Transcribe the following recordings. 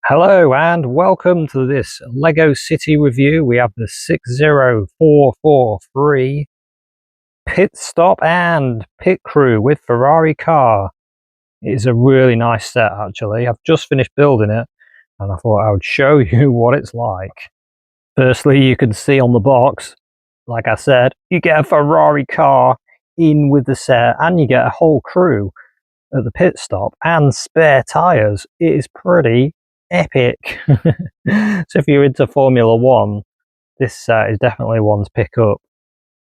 Hello and welcome to this LEGO City review. We have the 60443 pit stop and pit crew with Ferrari car. It is a really nice set actually. I've just finished building it and I thought I would show you what it's like. Firstly, you can see on the box, like I said, you get a Ferrari car in with the set and you get a whole crew at the pit stop and spare tyres. It is pretty epic. So if you're into Formula One, this is definitely one to pick up.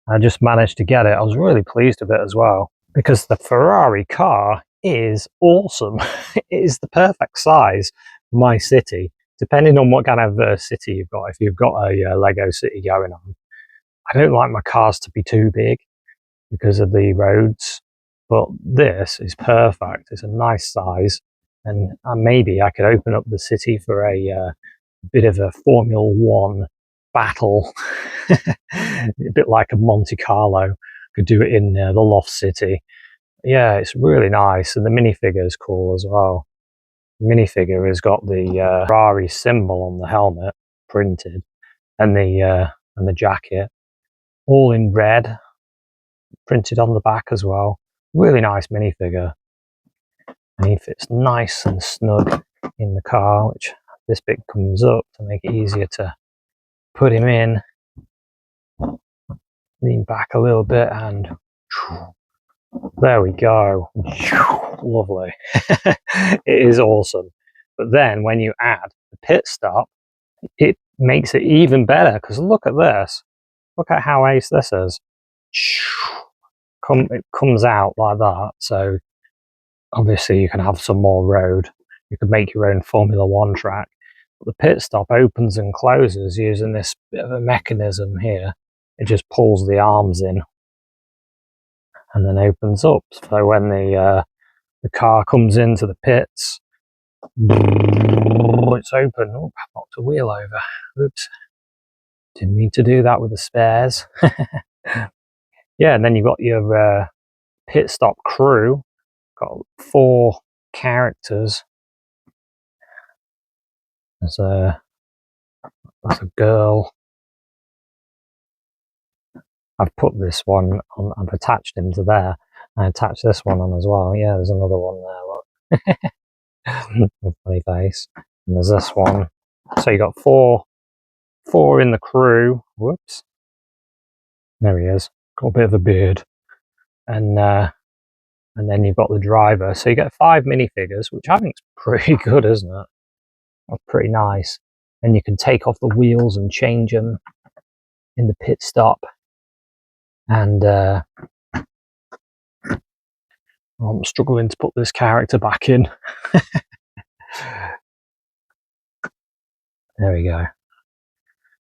I just managed to get it. I was really pleased with it as well because the Ferrari car is awesome. It is the perfect size for my city, depending on what kind of city you've got. If you've got a Lego city going on, I don't like my cars to be too big because of the roads, but this is perfect. It's a nice size, and maybe I could open up the city for a bit of a Formula One battle, a bit like a Monte Carlo. Could do it in the Loft City. Yeah, it's really nice, and the minifigure is cool as well. The minifigure has got the Ferrari symbol on the helmet printed, and the jacket, all in red, printed on the back as well. Really nice minifigure, and he fits nice and snug in the car, which this bit comes up to make it easier to put him in. Lean back a little bit and there we go. Lovely. It is awesome. But then when you add the pit stop, it makes it even better because look at this. Look at how ace this is. It comes out like that. So obviously you can have some more road. You could make your own Formula One track. But the pit stop opens and closes using this bit of a mechanism here. It just pulls the arms in and then opens up. So when the car comes into the pits, it's open. Oh, I knocked a wheel over. Oops. Didn't mean to do that with the spares. Yeah, and then you've got your pit stop crew. Got 4 characters. There's a girl. I've put this one on, I've attached him to there. I attached this one on as well. Yeah, there's another one there, look. With funny face. And there's this one. So you got four in the crew. Whoops. There he is. Got a bit of a beard. And then you've got the driver. So you get 5 minifigures, which I think is pretty good, isn't it? That's pretty nice. And you can take off the wheels and change them in the pit stop. And I'm struggling to put this character back in. There we go.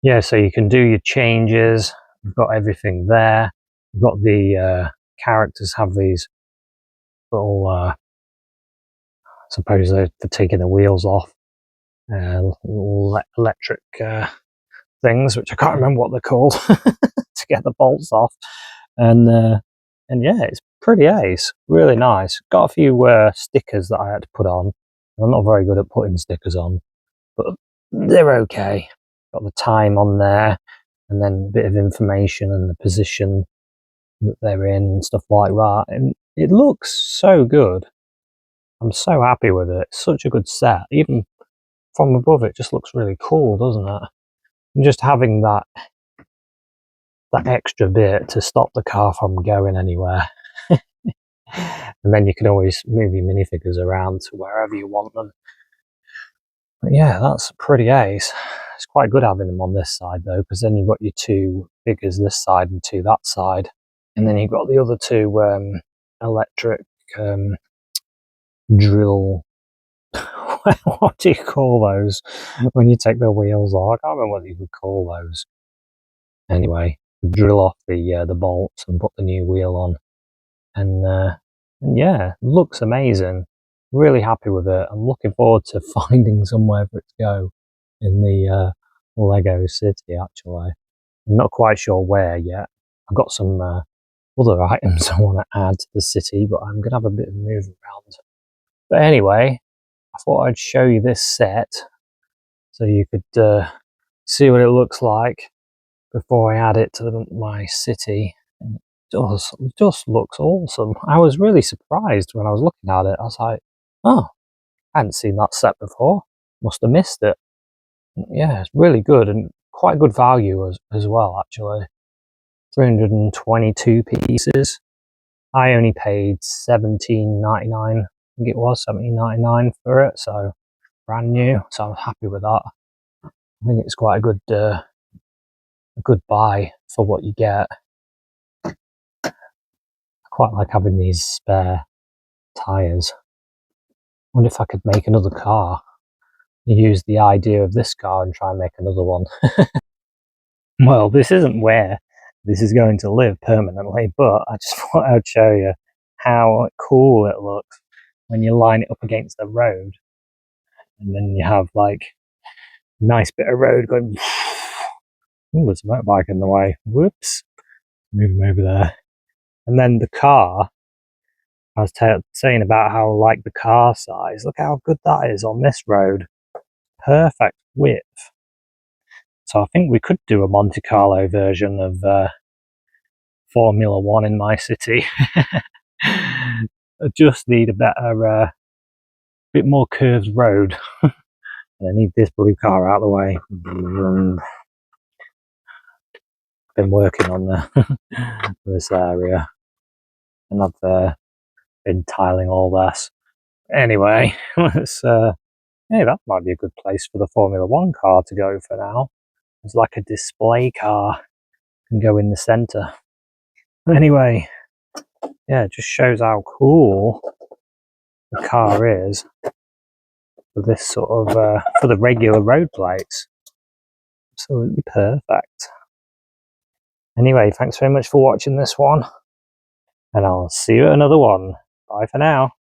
Yeah, so you can do your changes. You've got everything there. You've got the characters have these little, I suppose they're for taking the wheels off, electric things, which I can't remember what they're called, to get the bolts off. And yeah, it's pretty ace, really nice. Got a few stickers that I had to put on. I'm not very good at putting stickers on, but they're okay. Got the time on there, and then a bit of information and the position that they're in and stuff like that. And it looks so good. I'm so happy with it. It's such a good set. Even from above, it just looks really cool, doesn't it? And just having that extra bit to stop the car from going anywhere. And then you can always move your minifigures around to wherever you want them. But yeah, that's pretty ace. It's quite good having them on this side though, because then you've got your 2 figures this side and 2 that side. And then you've got the other 2 electric drill. What do you call those when you take the wheels off? I can't remember what you would call those. Anyway, drill off the bolts and put the new wheel on. And yeah, looks amazing. Really happy with it. I'm looking forward to finding somewhere for it to go in the Lego City, actually. I'm not quite sure where yet. I've got some other items I want to add to the city, but I'm going to have a bit of a move around. But anyway, I thought I'd show you this set so you could see what it looks like before I add it to my city. And it just looks awesome. I was really surprised when I was looking at it. I was like, oh, I hadn't seen that set before. Must have missed it. Yeah, it's really good and quite good value as well, actually. 322 pieces. I only paid $17.99. I think it was $17.99 for it, so brand new. So I'm happy with that. I think it's quite a good buy for what you get. I quite like having these spare tyres. I wonder if I could make another car. Use the idea of this car and try and make another one. Well, this isn't where this is going to live permanently, but I just thought I'd show you how cool it looks when you line it up against the road. And then you have like a nice bit of road going. Ooh, there's a motorbike in the way. Whoops. Move him over there. And then the car, I was saying about how I like the car size. Look how good that is on this road. Perfect width. So I think we could do a Monte Carlo version of Formula One in my city. I just need a better, bit more curved road. I need this blue car out of the way. Been working on this area, and I've been tiling all this. Anyway, let's. Hey, that might be a good place for the Formula One car to go for now. It's like a display car, can go in the centre. Anyway, yeah, it just shows how cool the car is for this sort of for the regular road plates. Absolutely perfect. Anyway, thanks very much for watching this one, and I'll see you at another one. Bye for now.